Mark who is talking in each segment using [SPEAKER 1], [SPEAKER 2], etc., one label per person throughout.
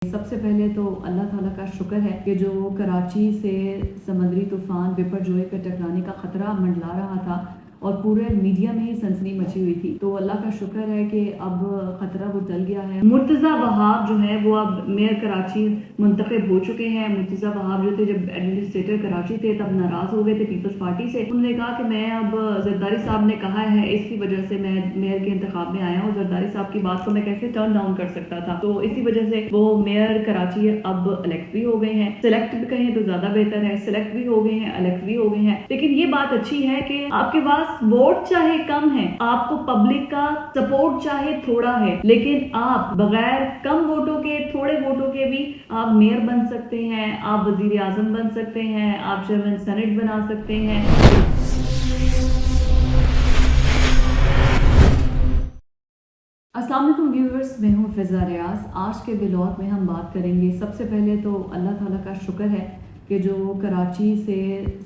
[SPEAKER 1] सबसे पहले तो अल्लाह ताला का शुक्र है कि जो कराची से समुद्री तूफान बिपरजोई पे टकराने का खतरा मंडला रहा था और पूरे मीडिया में ही सनसनी मची हुई थी, तो अल्लाह का शुक्र है कि अब खतरा वो टल गया है। मुर्तज़ा वहाब जो है वो अब मेयर कराची मुंतखब हो चुके हैं। मुर्तज़ा वहाब जो थे जब एडमिनिस्ट्रेटर कराची थे तब नाराज हो गए थे पीपल्स पार्टी से। उन्होंने कहा कि मैं अब जरदारी साहब ने कहा है इसकी वजह से मैं मेयर के इंतखाब में आया हूँ, जरदारी साहब की बात को मैं कैसे टर्न डाउन कर सकता था। तो इसी वजह से वो मेयर कराची अब इलेक्ट भी हो गए हैं। सिलेक्ट भी कहें तो ज्यादा बेहतर है, सिलेक्ट भी हो गए हैं, इलेक्ट भी हो गए हैं। लेकिन ये बात अच्छी है कि आपके पास वोट चाहे कम है, आपको पब्लिक का सपोर्ट चाहे थोड़ा है, लेकिन आप बगैर कम वोटों के, थोड़े वोटों के भी आप मेयर बन सकते हैं, आप वजीर आजम बन सकते हैं, आप चेयरमैन सेनेट बना सकते हैं। अस्सलाम वालेकुम व्यूअर्स, मैं हूँ फिजा रियाज। आज के व्लॉग में हम बात करेंगे, सबसे पहले तो अल्लाह ताला का शुक्र है कि जो कराची से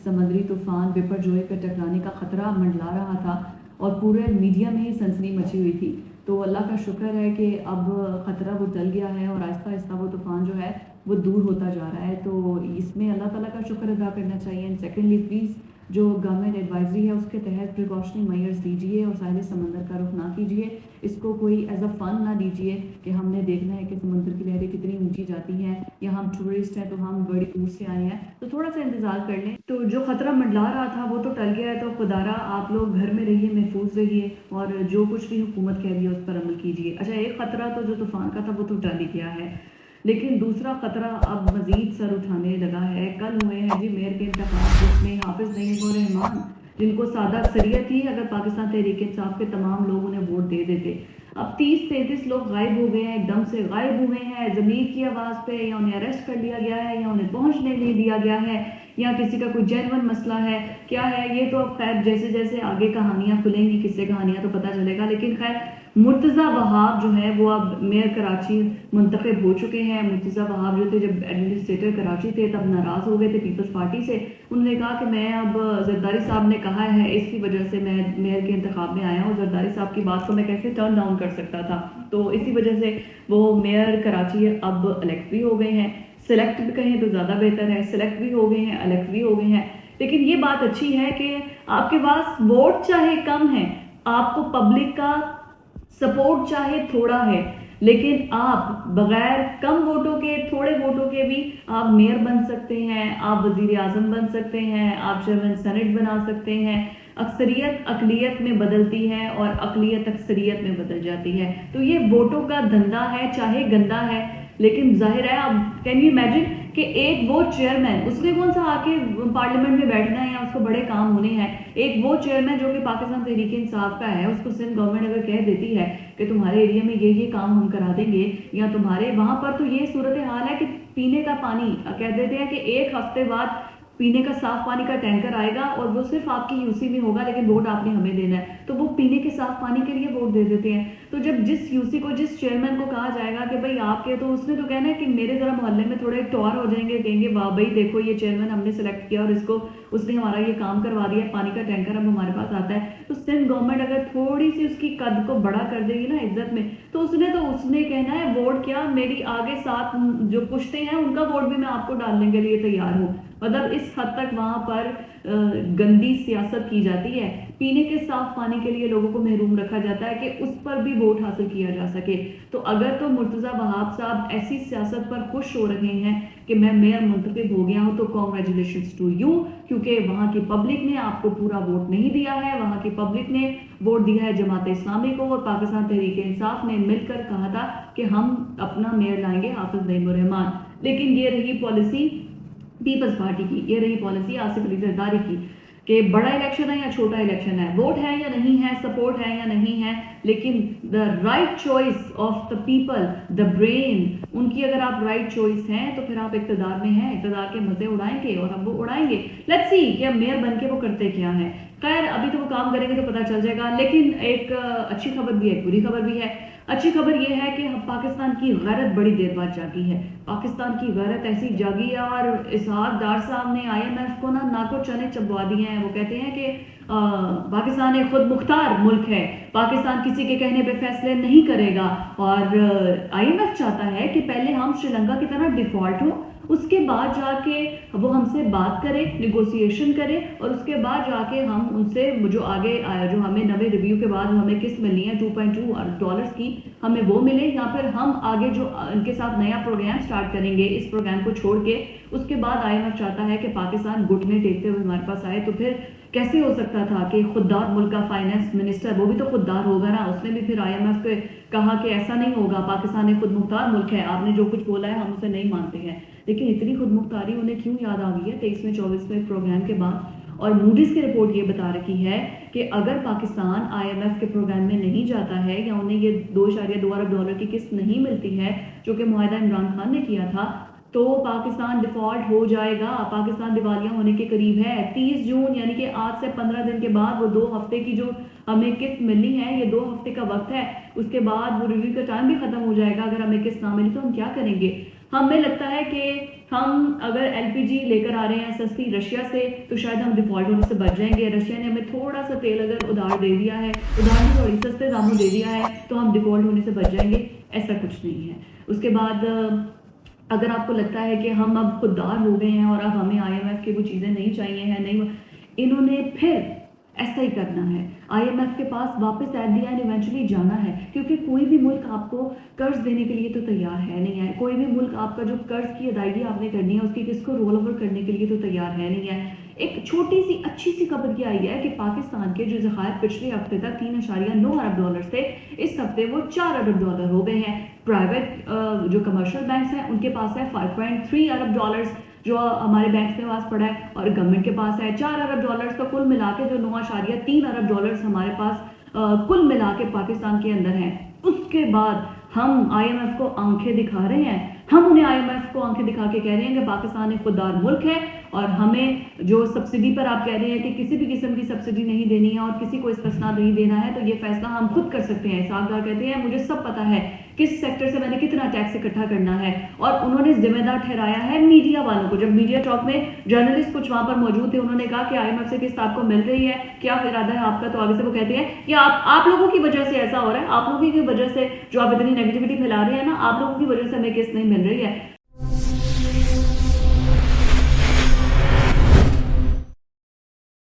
[SPEAKER 1] समुद्री तूफान बिपरजोई पे टकराने का खतरा मंडला रहा था और पूरे मीडिया में ही सनसनी मची हुई थी, तो अल्लाह का शुक्र है कि अब ख़तरा वो टल गया है और आहिस्ता आहिस्ता वो तूफ़ान जो है वो दूर होता जा रहा है। तो इसमें अल्लाह ताला का शुक्र अदा करना चाहिए। एंड सेकेंडली प्लीज़ जो गवर्नमेंट एडवाइजरी है उसके तहत प्रिकॉशनरी मेजर्स लीजिए और साहिल समंदर का रुख ना कीजिए। इसको कोई एज अ फन ना लीजिए कि हमने देखना है कि समुद्र की लहरें कितनी ऊंची जाती हैं या हम टूरिस्ट हैं तो हम बड़ी दूर से आए हैं, तो थोड़ा सा इंतज़ार कर लें। तो जो ख़तरा मंडला रहा था वो तो टल गया है, तो खुदारा आप लोग घर में रहिए, महफूज रहिए और जो कुछ भी हुकूमत कह रही है उस पर अमल कीजिए। अच्छा, एक ख़तरा तो जो तूफ़ान का था वो तो टल ही गया है, लेकिन दूसरा खतरा अब मजीद सर उठाने लगा है। कल हुए हैं जी मेयर के इंतखाब, जिसमें हाफिज नईम और रहमान, जिनको सादा अक्सरियत थी, अगर पाकिस्तान तहरीक इंसाफ के तमाम लोग उन्हें वोट दे देते। अब 30-33 लोग गायब हो गए हैं, एकदम से गायब हुए हैं ज़मीर की आवाज़ पे, या उन्हें अरेस्ट कर लिया गया है या उन्हें पहुंचने नहीं दिया गया है या किसी का कोई जेन्युइन मसला है, क्या है ये तो अब खैर जैसे जैसे आगे कहानियाँ खुलेंगी, किस्से कहानियाँ तो पता चलेगा। लेकिन खैर मुर्तज़ा वहाब जो है वो अब मेयर कराची मुंतखब हो चुके हैं। मुर्तज़ा वहाब जो थे जब एडमिनिस्ट्रेटर कराची थे तब नाराज़ हो गए थे पीपल्स पार्टी से। उन्होंने कहा कि मैं अब जरदारी साहब ने कहा है इसकी वजह से मैं मेयर के इंतखाब में आया हूँ, जरदारी साहब की बात को मैं कैसे टर्न डाउन कर सकता था। तो इसी वजह से वो मेयर कराची अब इलेक्ट भी हो गए हैं। सिलेक्ट भी कहें तो ज़्यादा बेहतर है, सिलेक्ट भी हो गए हैं, इलेक्ट भी हो गए हैं। लेकिन ये बात अच्छी है कि आपके पास वोट चाहे कम है, आपको पब्लिक का सपोर्ट चाहे थोड़ा है, लेकिन आप बगैर कम वोटों के, थोड़े वोटों के भी आप मेयर बन सकते हैं, आप वजीर आजम बन सकते हैं, आप चेयरमैन सेनेट बना सकते हैं। अक्सरियत अकलियत में बदलती है और अकलियत अक्सरियत में बदल जाती है। तो ये वोटों का धंधा है, चाहे गंदा है, लेकिन जाहिर है आप कैन यू इमेजिन कि एक वो चेयरमैन, उसने कौन सा आके पार्लियामेंट में बैठना है या उसको बड़े काम होने हैं। एक वो चेयरमैन जो कि पाकिस्तान तहरीक इंसाफ का है, उसको सिंध गवर्नमेंट अगर कह देती है कि तुम्हारे एरिया में ये काम हम करा देंगे या तुम्हारे वहां पर, तो ये सूरत हाल है कि पीने का पानी कह देते हैं कि एक हफ्ते बाद पीने का साफ पानी का टैंकर आएगा और वो सिर्फ आपकी यूसी में होगा, लेकिन वोट आपने हमें देना है, तो वो पीने के साफ पानी के लिए वोट दे देते हैं। तो जब जिस यूसी को, जिस चेयरमैन को कहा जाएगा कि भाई आपके, तो उसने तो कहना है कि मेरे जरा मोहल्ले में थोड़े टॉर हो जाएंगे, कहेंगे वाह भाई देखो ये चेयरमैन हमने सेलेक्ट किया और इसको, उसने हमारा ये काम करवा दिया, पानी का टैंकर अब हमारे पास आता है। तो सिंध गवर्नमेंट अगर थोड़ी सी उसकी कद को बड़ा कर देगी ना इज्जत में, तो उसने कहना है वोट क्या, मेरी आगे साथ जो पुश्ते हैं उनका वोट भी मैं आपको डालने के लिए तैयार हूँ। मतलब इस हद तक वहां पर गंदी सियासत की जाती है। पीने के साफ पानी के लिए लोगों को महरूम रखा जाता है कि उस पर भी वोट हासिल किया जा सके। तो अगर तो मुर्तज़ा वहाब साहब ऐसी सियासत पर खुश हो रहे हैं कि मैं मेयर मुंतखब हो गया हूं, तो कॉन्ग्रेचुलेशंस टू यू, क्योंकि वहां की पब्लिक ने आपको पूरा वोट नहीं दिया है। वहां की पब्लिक ने वोट दिया है जमात इस्लामी को और पाकिस्तान तहरीक इंसाफ ने मिलकर कहा था कि हम अपना मेयर लाएंगे हाफिज नईम और रहमान। लेकिन ये रही पॉलिसी पीपल्स पार्टी की, ये रही पॉलिसी आसिफ अली जरदारी की कि बड़ा इलेक्शन है या छोटा इलेक्शन है, वोट है या नहीं है, सपोर्ट है या नहीं है, लेकिन the right choice of the people, the brain, उनकी अगर आप राइट चॉइस हैं तो फिर आप इक़्तिदार में हैं, इक़्तिदार के मजे उड़ाएंगे और हम वो उड़ाएंगे। लेट्स सी कि अब मेयर बन के वो करते क्या हैं। खैर अभी तो वो काम करेंगे तो पता चल जाएगा। लेकिन एक अच्छी खबर भी है, एक बुरी खबर भी है। अच्छी खबर ये है कि पाकिस्तान की गैरत बड़ी देर बाद जागी है। पाकिस्तान की गैरत ऐसी जागी है और इसहाक डार साहब ने IMF को ना नाको चने चबवा दिए हैं। वो कहते हैं कि पाकिस्तान एक खुद मुख्तार मुल्क है, पाकिस्तान किसी के कहने पे फैसले नहीं करेगा और IMF चाहता है कि पहले हम श्रीलंका की तरह डिफॉल्ट हो, उसके बाद जाके वो हमसे बात करे, निगोशिएशन करे और उसके बाद जाके हम उनसे जो आगे जो हमें नवे रिव्यू के बाद हमें किस्त मिलनी है $2.2 की, हमें वो मिले, या फिर हम आगे जो उनके साथ नया प्रोग्राम स्टार्ट करेंगे इस प्रोग्राम को छोड़ के। उसके बाद IMF चाहता है कि पाकिस्तान घुटने टेकते हुए हमारे पास आए। तो फिर कैसे हो सकता था कि खुददार मुल्क का फाइनेंस मिनिस्टर, वो भी तो खुददार होगा ना, उसने भी फिर IMF पे कहा कि ऐसा नहीं होगा, पाकिस्तान एक खुद मुख्तार मुल्क है, आपने जो कुछ बोला है हम उसे नहीं मानते हैं। लेकिन इतनी खुद मुख्तारी उन्हें क्यों याद आ गई है 23वें 24वें प्रोग्राम के बाद? और मूडीज की रिपोर्ट ये बता रखी है कि अगर पाकिस्तान IMF के प्रोग्राम में नहीं जाता है या उन्हें ये $2.2 अरब की किस्त नहीं मिलती है जो कि मुआहदा इमरान खान ने किया था, तो पाकिस्तान डिफॉल्ट हो जाएगा, पाकिस्तान दिवालिया होने के करीब है। 30 जून यानी कि आज से 15 दिन के बाद वो 2 हफ्ते की जो हमें किस्त मिलनी है, ये 2 हफ्ते का वक्त है, उसके बाद वो रिव्यू का टाइम भी खत्म हो जाएगा। अगर हमें किस्त ना मिली तो हम क्या करेंगे? हमें लगता है कि हम अगर LPG लेकर आ रहे हैं सस्ती रशिया से तो शायद हम डिफॉल्ट होने से बच जाएंगे। रशिया ने हमें थोड़ा सा तेल अगर उधार दे दिया है, उधार नहीं सॉरी सस्ते दामों दे दिया है, तो हम डिफॉल्ट होने से बच जाएंगे, ऐसा कुछ नहीं है। उसके बाद अगर आपको लगता है कि हम अब खुददार हो गए हैं और अब हमें IMF की वो चीज़ें नहीं चाहिए हैं, नहीं, इन्होंने फिर ऐसा ही करना है। IMF के पास वापस एट दी एंड इवेंचुअली जाना है, क्योंकि कोई भी मुल्क आपको कर्ज देने के लिए तो तैयार है नहीं है। कोई भी मुल्क आपका जो कर्ज की अदायगी आपने करनी है उसकी किसको रोल ओवर करने के लिए तो तैयार है नहीं है। एक छोटी सी अच्छी सी खबर ये आई है कि पाकिस्तान के जो ज़खायर पिछले हफ्ते तक $3.9 अरब थे, इस हफ्ते वो $4 अरब हो गए हैं। प्राइवेट जो कमर्शियल बैंक्स हैं उनके पास है $5.3 अरब जो हमारे बैंक के पास पड़ा है, और गवर्नमेंट के पास है $4 अरब। तो कुल मिला के जो $9.3 अरब हमारे पास कुल मिला के पाकिस्तान के अंदर हैं। उसके बाद हम IMF को आंखें दिखा रहे हैं, हम उन्हें IMF को आंखें दिखा के कह रहे हैं कि पाकिस्तान एक खुददार मुल्क है और हमें जो सब्सिडी पर आप कह रहे हैं कि किसी भी किस्म की सब्सिडी नहीं देनी है और किसी को इस्तिस्ना नहीं देना है, तो ये फैसला हम खुद कर सकते हैं। सागदार कहते हैं मुझे सब पता है किस सेक्टर से मैंने कितना टैक्स इकट्ठा करना है, और उन्होंने जिम्मेदार ठहराया है मीडिया वालों को। जब मीडिया टॉक में जर्नलिस्ट कुछ वहां पर मौजूद थे, उन्होंने कहा कि IMF से किस्त आपको मिल रही है, क्या इरादा है आपका? तो आगे से वो कहते हैं कि आप लोगों की वजह से ऐसा हो रहा है, आप लोगों की वजह से जो आप इतनी नेगेटिविटी फैला रहे हैं ना, आप लोगों की वजह से हमें किस्त नहीं मिल रही है।